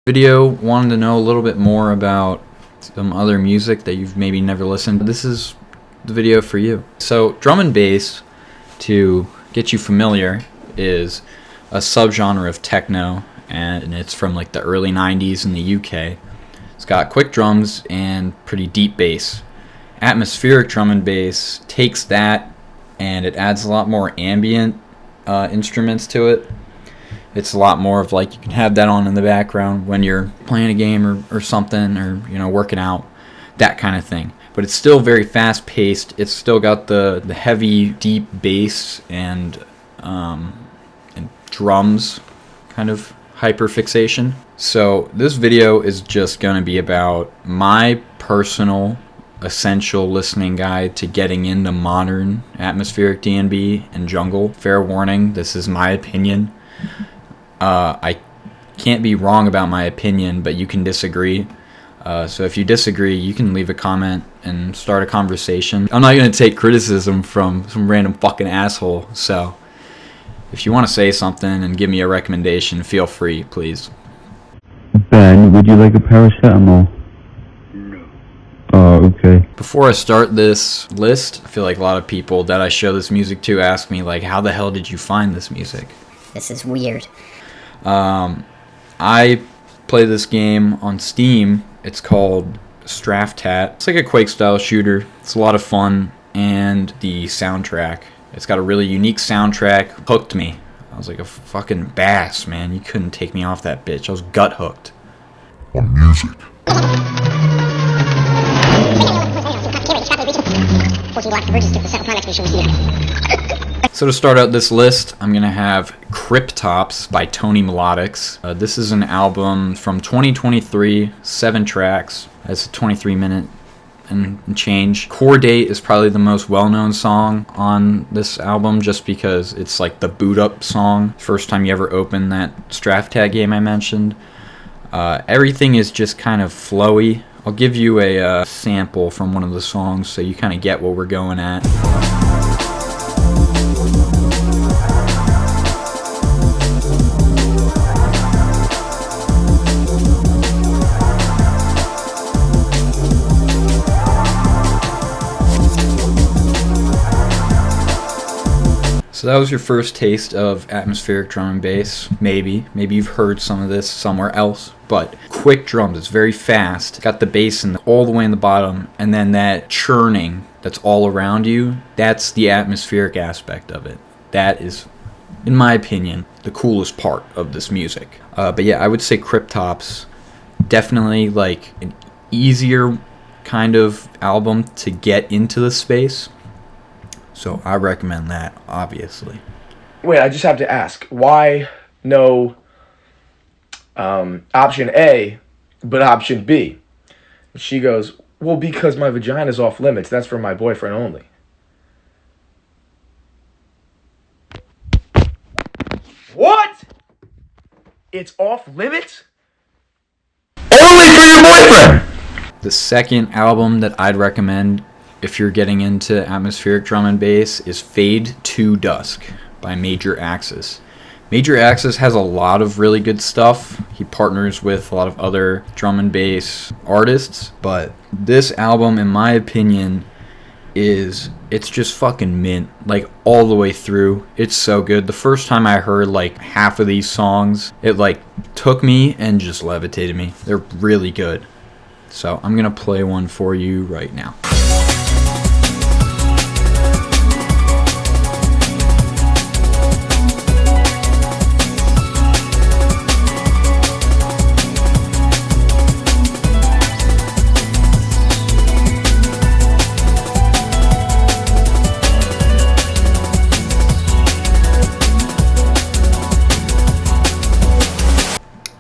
Video wanted to know a little bit more about some other music that you've maybe never listened to. This is the video for you. So drum and bass, to get you familiar, is a subgenre of techno, and it's from like the early 90s in the UK. It's got quick drums and pretty deep bass. Atmospheric drum and bass takes that and it adds a lot more ambient instruments to it. It's a lot more of like, you can have that on in the background when you're playing a game or something, or working out, that kind of thing. But it's still very fast paced. It's still got the heavy deep bass and drums kind of hyperfixation. So this video is just going to be about my personal essential listening guide to getting into modern atmospheric DnB and jungle. Fair warning, this is my opinion. I can't be wrong about my opinion, but you can disagree. So if you disagree, you can leave a comment and start a conversation. I'm not going to take criticism from some random fucking asshole. So if you want to say something and give me a recommendation, feel free, please. Ben, would you like a paracetamol? No. Oh, okay. Before I start this list, I feel like a lot of people that I show this music to ask me, like, how the hell did you find this music? This is weird. I play this game on Steam. It's called Straftat. It's like a Quake-style shooter. It's a lot of fun, and the soundtrack. It's got a really unique soundtrack. Hooked me. I was like a fucking bass, man. You couldn't take me off that bitch. I was gut hooked. On music. So to start out this list, I'm going to have Cryptops by Tony Melodics. This is an album from 2023, 7 tracks. It's a 23-minute and change. Core Date is probably the most well-known song on this album, just because it's like the boot-up song. First time you ever open that Straftat game I mentioned. Everything is just kind of flowy. I'll give you a sample from one of the songs so you kind of get what we're going at. So that was your first taste of atmospheric drum and bass. Maybe you've heard some of this somewhere else. But quick drums, it's very fast. Got the bass all the way in the bottom, and then that churning that's all around you, that's the atmospheric aspect of it. That is, in my opinion, the coolest part of this music. But yeah, I would say Cryptops, definitely like an easier kind of album to get into the space. So I recommend that, obviously. Wait, I just have to ask, why no option A, but option B? She goes, well, because my vagina's off limits. That's for my boyfriend only. What? It's off limits? Only for your boyfriend! The second album that I'd recommend if you're getting into atmospheric drum and bass is Fade to Dusk by Major Axis. Major Axis has a lot of really good stuff. He partners with a lot of other drum and bass artists, but this album, in my opinion, it's just fucking mint, like all the way through. It's so good. The first time I heard like half of these songs, it like took me and just levitated me. They're really good. So I'm gonna play one for you right now.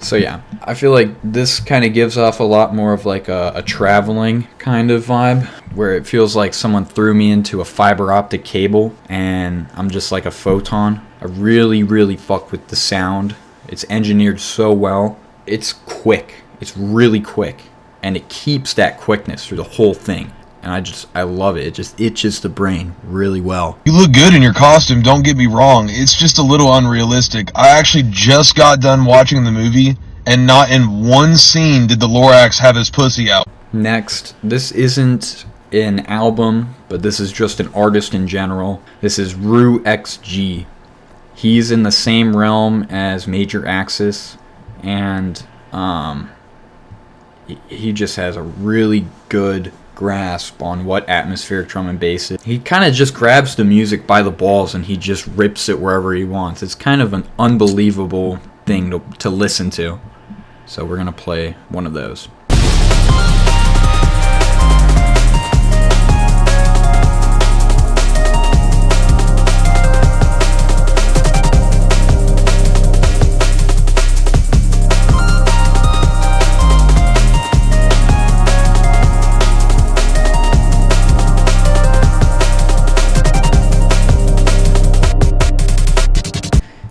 So yeah, I feel like this kind of gives off a lot more of like a traveling kind of vibe, where it feels like someone threw me into a fiber optic cable and I'm just like a photon. I really fuck with the sound. It's engineered so well. It's quick. It's really quick, and it keeps that quickness through the whole thing. And I love it. It just itches the brain really well. You look good in your costume, don't get me wrong. It's just a little unrealistic. I actually just got done watching the movie, and not in one scene did the Lorax have his pussy out. Next, this isn't an album, but this is just an artist in general. This is Rue XG. He's in the same realm as Major Axis, and he just has a really good grasp on what atmospheric drum and bass is. He kind of just grabs the music by the balls and he just rips it wherever he wants. It's kind of an unbelievable thing to listen to. So we're going to play one of those.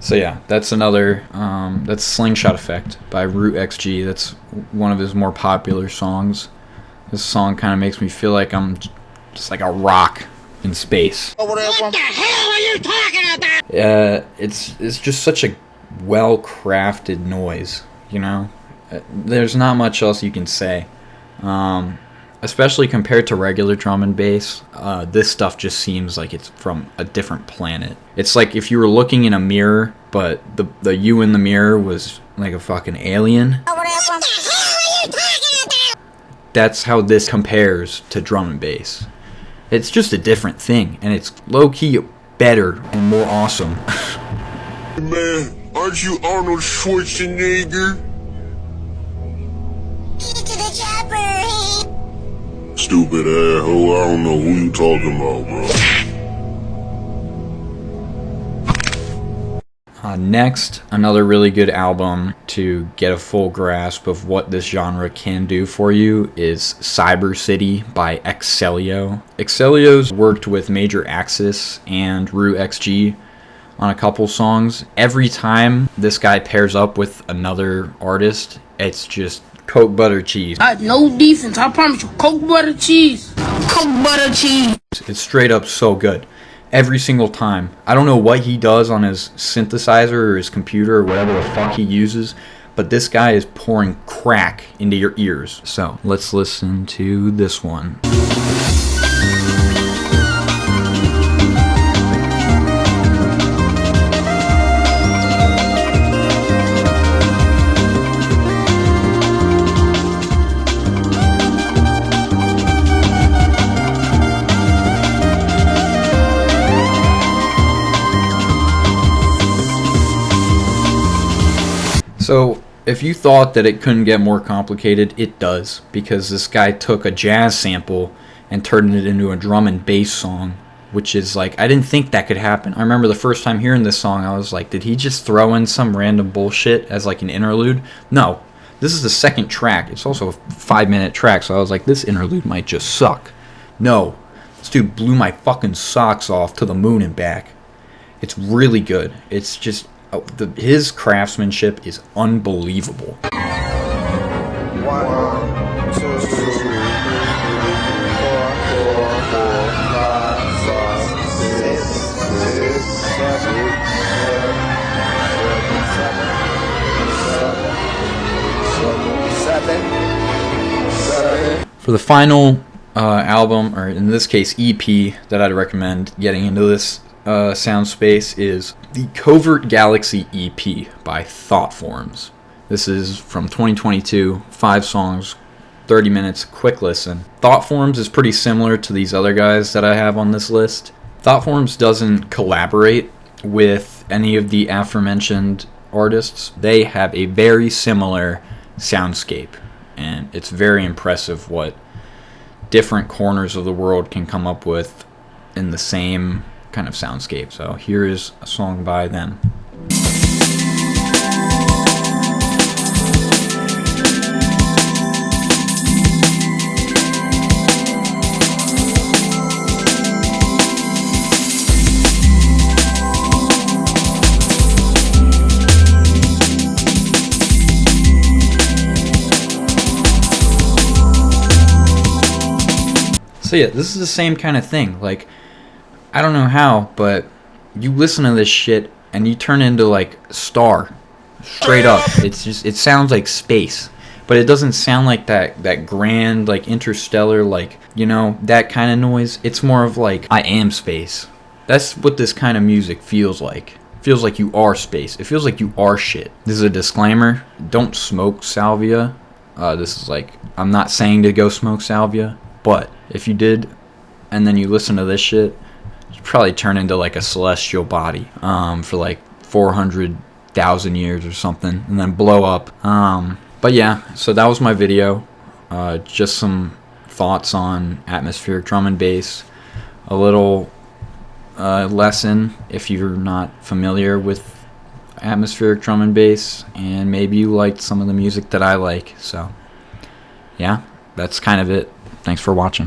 So yeah, that's another, that's Slingshot Effect by Root XG. That's one of his more popular songs. This song kind of makes me feel like I'm just like a rock in space. What the hell are you talking about? It's just such a well-crafted noise, you know? There's not much else you can say. Especially compared to regular drum and bass, this stuff just seems like it's from a different planet. It's like if you were looking in a mirror, but the you in the mirror was like a fucking alien. What the hell are you talking about? That's how this compares to drum and bass. It's just a different thing, and it's low-key better and more awesome. Man, aren't you Arnold Schwarzenegger? Get to the chopper. Stupid asshole, I don't know who you talking about, bro. Next, another really good album to get a full grasp of what this genre can do for you is Cyber City by Excelio. Excelio's worked with Major Axis and Rue XG on a couple songs. Every time this guy pairs up with another artist, it's just Coke butter cheese. No defense, I promise you. Coke butter cheese. Coke butter cheese. It's straight up so good. Every single time. I don't know what he does on his synthesizer or his computer or whatever the fuck he uses, but this guy is pouring crack into your ears. So let's listen to this one. So, if you thought that it couldn't get more complicated, it does, because this guy took a jazz sample and turned it into a drum and bass song, which is like, I didn't think that could happen. I remember the first time hearing this song, I was like, did he just throw in some random bullshit as like an interlude? No, this is the second track. It's also a 5-minute track, so I was like, this interlude might just suck. No, this dude blew my fucking socks off to the moon and back. It's really good. It's just... his craftsmanship is unbelievable. 1, 2, 3, 4, 5, 6, 7. For the final album, or in this case EP, that I'd recommend getting into this sound space is the Covert Galaxy EP by Thoughtforms. This is from 2022, 5 songs, 30 minutes, quick listen. Thoughtforms is pretty similar to these other guys that I have on this list. Thoughtforms doesn't collaborate with any of the aforementioned artists. They have a very similar soundscape, and it's very impressive what different corners of the world can come up with in the same kind of soundscape. So here is a song by them. So yeah, this is the same kind of thing. Like, I don't know how, but you listen to this shit and you turn into like Star Straight up. It's just, it sounds like space. But it doesn't sound like that grand, like interstellar, like, you know, that kind of noise. It's more of like, I am space. That's what this kind of music feels like. It feels like you are space. It feels like you are shit. This is a disclaimer. Don't smoke salvia. This is like, I'm not saying to go smoke salvia, but if you did, and then you listen to this shit, you probably turn into like a celestial body for like 400,000 years or something, and then blow up. But yeah, so that was my video. Just some thoughts on atmospheric drum and bass. A little lesson if you're not familiar with atmospheric drum and bass, and maybe you liked some of the music that I like. So yeah, that's kind of it. Thanks for watching.